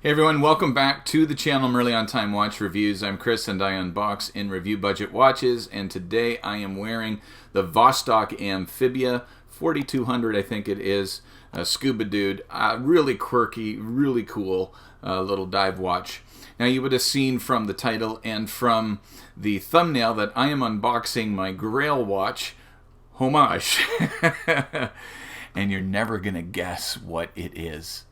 Hey everyone, welcome back to the channel Merrily on Time Watch Reviews. I'm Chris and I unbox and review budget watches, and today I am wearing the Vostok Amphibia 4200, I think it is, Scuba Dude. Really quirky, really cool little dive watch. Now you would have seen from the title and from the thumbnail that I am unboxing my Grail watch, Homage. And you're never gonna guess what it is.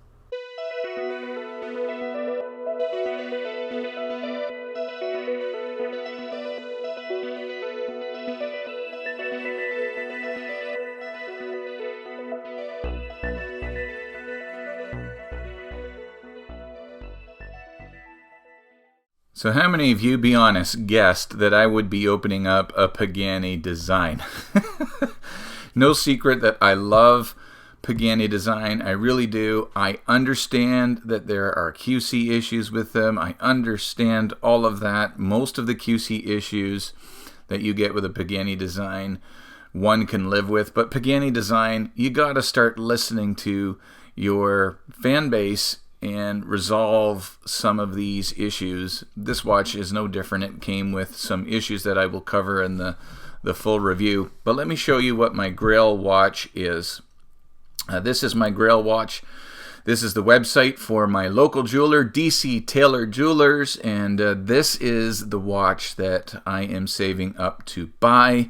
So how many of you, be honest, guessed that I would be opening up a Pagani design? No secret that I love Pagani design. I really do. I understand that there are QC issues with them. I understand all of that. Most of the QC issues that you get with a Pagani design, one can live with. But Pagani design, you got to start listening to your fan base and resolve some of these issues. This watch is no different. It came with some issues that I will cover in the full review. But let me show you what my Grail watch is. This is my Grail watch. This is the website for my local jeweler, DC Taylor Jewelers, and this is the watch that I am saving up to buy.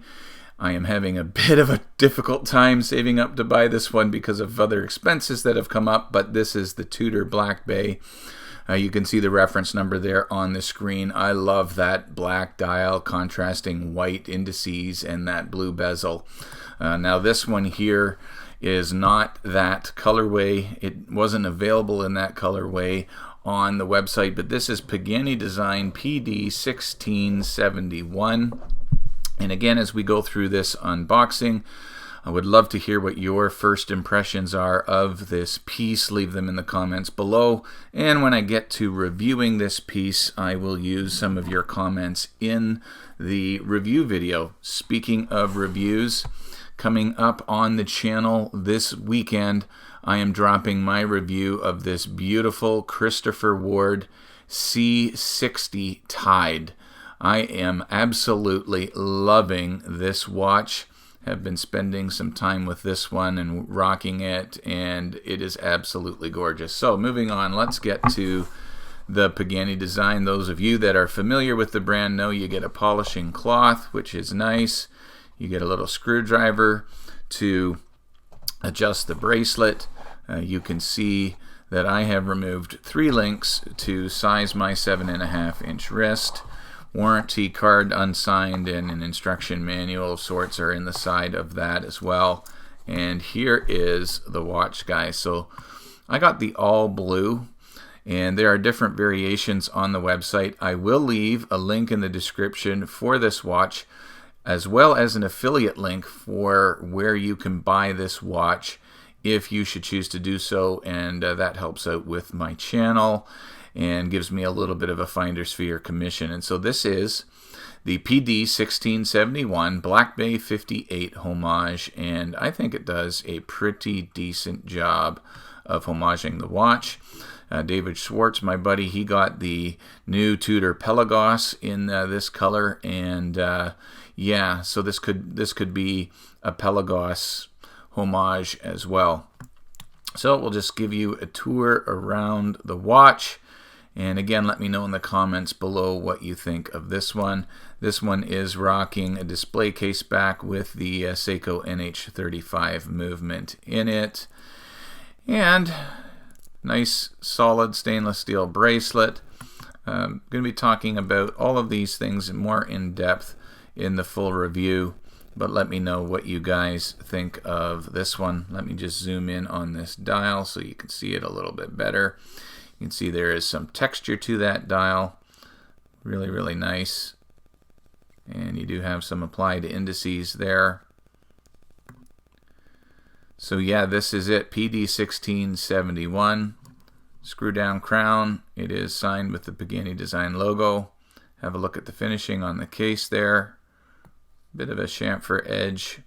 I am having a bit of a difficult time saving up to buy this one because of other expenses that have come up, but this is the Tudor Black Bay. You can see the reference number there on the screen. I love that black dial contrasting white indices and that blue bezel. Now this one here is not that colorway. It wasn't available in that colorway on the website, but this is Pagani Design PD 1671. And again, as we go through this unboxing, I would love to hear what your first impressions are of this piece. Leave them in the comments below. And when I get to reviewing this piece, I will use some of your comments in the review video. Speaking of reviews, coming up on the channel this weekend, I am dropping my review of this beautiful Christopher Ward C60 Tide. I am absolutely loving this watch. Have been spending some time with this one and rocking it, and it is absolutely gorgeous. So moving on, let's get to the Pagani design. Those of you that are familiar with the brand know you get a polishing cloth, which is nice. You get a little screwdriver to adjust the bracelet. You can see that I have removed 3 links to size my 7.5-inch wrist. Warranty card unsigned and an instruction manual of sorts are in the side of that as well. And here is the watch, guys. So I got the all blue, and there are different variations on the website. I will leave a link in the description for this watch, as well as an affiliate link for where you can buy this watch if you should choose to do so, and that helps out with my channel and gives me a little bit of a finder's fee or commission. And so this is the PD 1671 Black Bay 58 Homage, and I think it does a pretty decent job of homaging the watch. David Schwartz, my buddy, he got the new Tudor Pelagos in this color, and yeah, so this could be a Pelagos homage as well. So we'll just give you a tour around the watch. And again, let me know in the comments below what you think of this one. This one is rocking a display case back with the Seiko NH35 movement in it. And nice solid stainless steel bracelet. I'm going to be talking about all of these things more in depth in the full review. But let me know what you guys think of this one. Let me just zoom in on this dial so you can see it a little bit better. You can see there is some texture to that dial. Really, really nice. And you do have some applied indices there. So yeah, this is it. PD 1671. Screw down crown. It is signed with the Pagani Design logo. Have a look at the finishing on the case there. Bit of a chamfer edge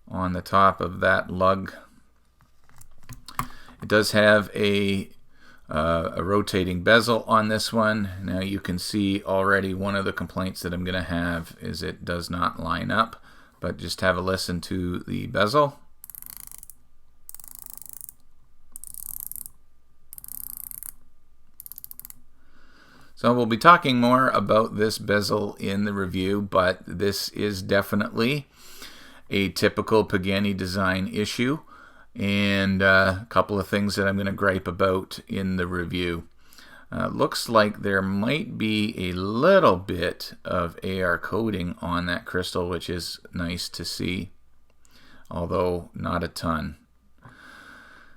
on the top of that lug. It does have a a rotating bezel on this one. Now you can see already one of the complaints that I'm going to have is it does not line up, but just have a listen to the bezel. So we'll be talking more about this bezel in the review, but this is definitely a typical Pagani design issue, and a couple of things that I'm going to gripe about in the review. Looks like there might be a little bit of AR coating on that crystal, which is nice to see, although not a ton.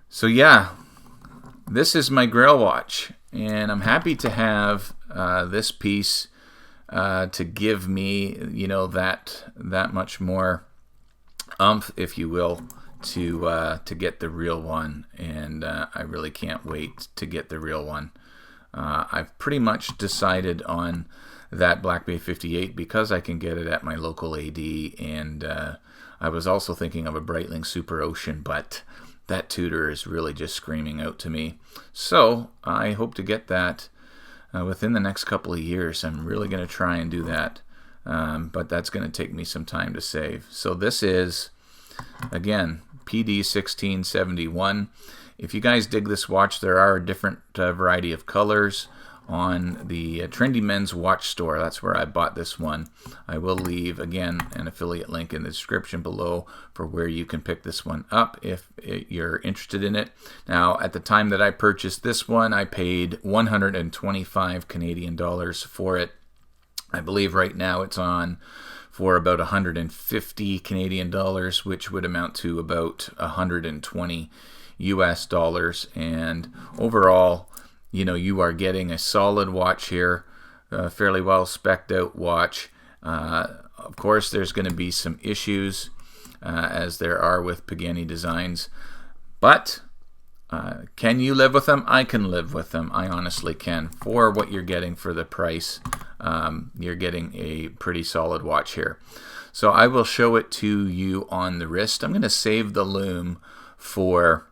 So yeah, this is my Grail watch, and I'm happy to have this piece to give me, you know, that much more oomph, if you will, to get the real one. And I really can't wait to get the real one. I've pretty much decided on that Black Bay 58 because I can get it at my local AD, and I was also thinking of a Breitling Super Ocean, but that Tudor is really just screaming out to me. So I hope to get that within the next couple of years. I'm really going to try and do that, but that's going to take me some time to save. So this is, again, PD 1671. If you guys dig this watch, there are a different variety of colors on the Trendy Men's Watch Store. That's where I bought this one. I will leave, again, an affiliate link in the description below for where you can pick this one up if you're interested in it. Now, at the time that I purchased this one, I paid 125 Canadian dollars for it. I believe right now it's on for about 150 Canadian dollars, which would amount to about 120 US dollars. And overall, you know, you are getting a solid watch here, a fairly well spec'd out watch. Of course, there's going to be some issues, as there are with Pagani designs, but can you live with them? I can live with them. I honestly can. For what you're getting for the price, you're getting a pretty solid watch here. So I will show it to you on the wrist. I'm going to save the lume for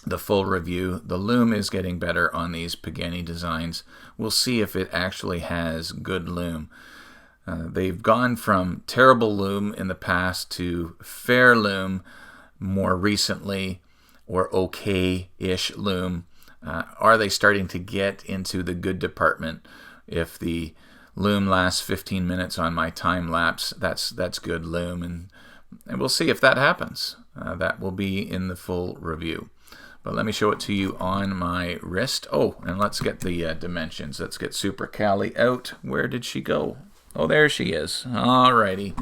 the full review. The lume is getting better on these Pagani designs. We'll see if it actually has good lume. They've gone from terrible lume in the past to fair lume more recently, or okay-ish lume. Are they starting to get into the good department? If the lume lasts 15 minutes on my time lapse, that's good lume, and we'll see if that happens. That will be in the full review. But let me show it to you on my wrist. Oh, and let's get the dimensions. Let's get Super Cali out. Where did she go? Oh, there she is. Alrighty.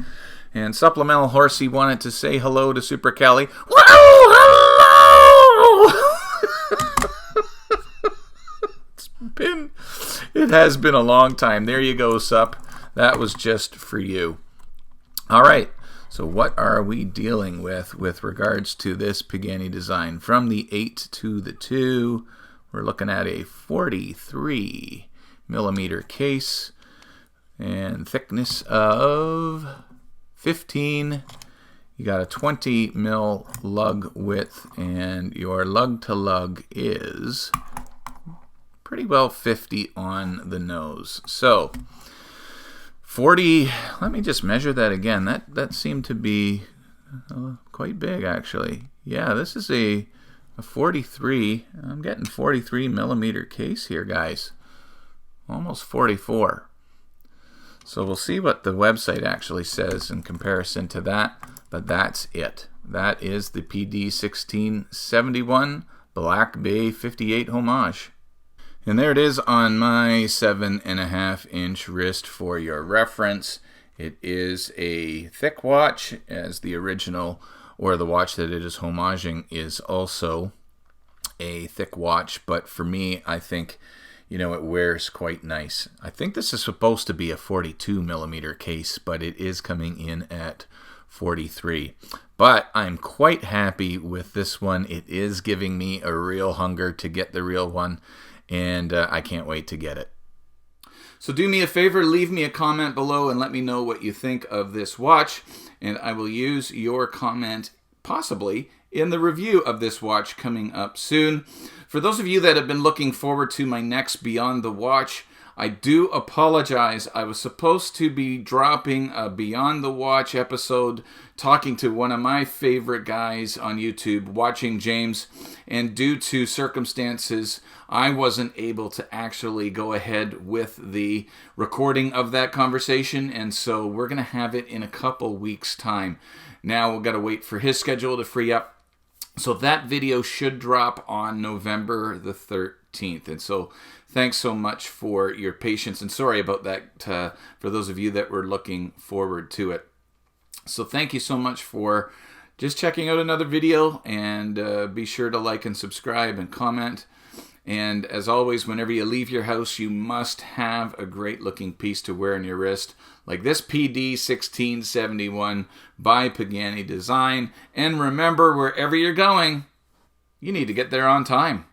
And Supplemental Horsey wanted to say hello to Super Cali. Whoa, hello! It has been a long time. There you go, Sup. That was just for you. All right. So what are we dealing with regards to this Pagani design? From the 8 to the 2, we're looking at a 43 millimeter case and thickness of 15. You got a 20 mil lug width, and your lug to lug is pretty well 50 on the nose. So 40, let me just measure that again. That seemed to be quite big, actually. Yeah, this is a 43. I'm getting 43 millimeter case here, guys. Almost 44. So we'll see what the website actually says in comparison to that, but that's it. That is the PD 1671 Black Bay 58 Homage. And there it is on my 7.5 inch wrist for your reference. It is a thick watch, as the original, or the watch that it is homaging, is also a thick watch. But for me, I think, you know, it wears quite nice. I think this is supposed to be a 42 millimeter case, but it is coming in at 43. But I'm quite happy with this one. It is giving me a real hunger to get the real one, and I can't wait to get it. So do me a favor, leave me a comment below and let me know what you think of this watch, and I will use your comment possibly in the review of this watch coming up soon. For those of you that have been looking forward to my next Beyond the Watch, I do apologize. I was supposed to be dropping a Beyond the Watch episode talking to one of my favorite guys on YouTube, Watching James, and due to circumstances, I wasn't able to actually go ahead with the recording of that conversation, and so we're going to have it in a couple weeks' time. Now we've got to wait for his schedule to free up. So that video should drop on November the 13th. And so thanks so much for your patience. And sorry about that for those of you that were looking forward to it. So thank you so much for just checking out another video. And be sure to like and subscribe and comment. And as always, whenever you leave your house, you must have a great looking piece to wear on your wrist, like this PD 1671 by Pagani Design. And remember, wherever you're going, you need to get there on time.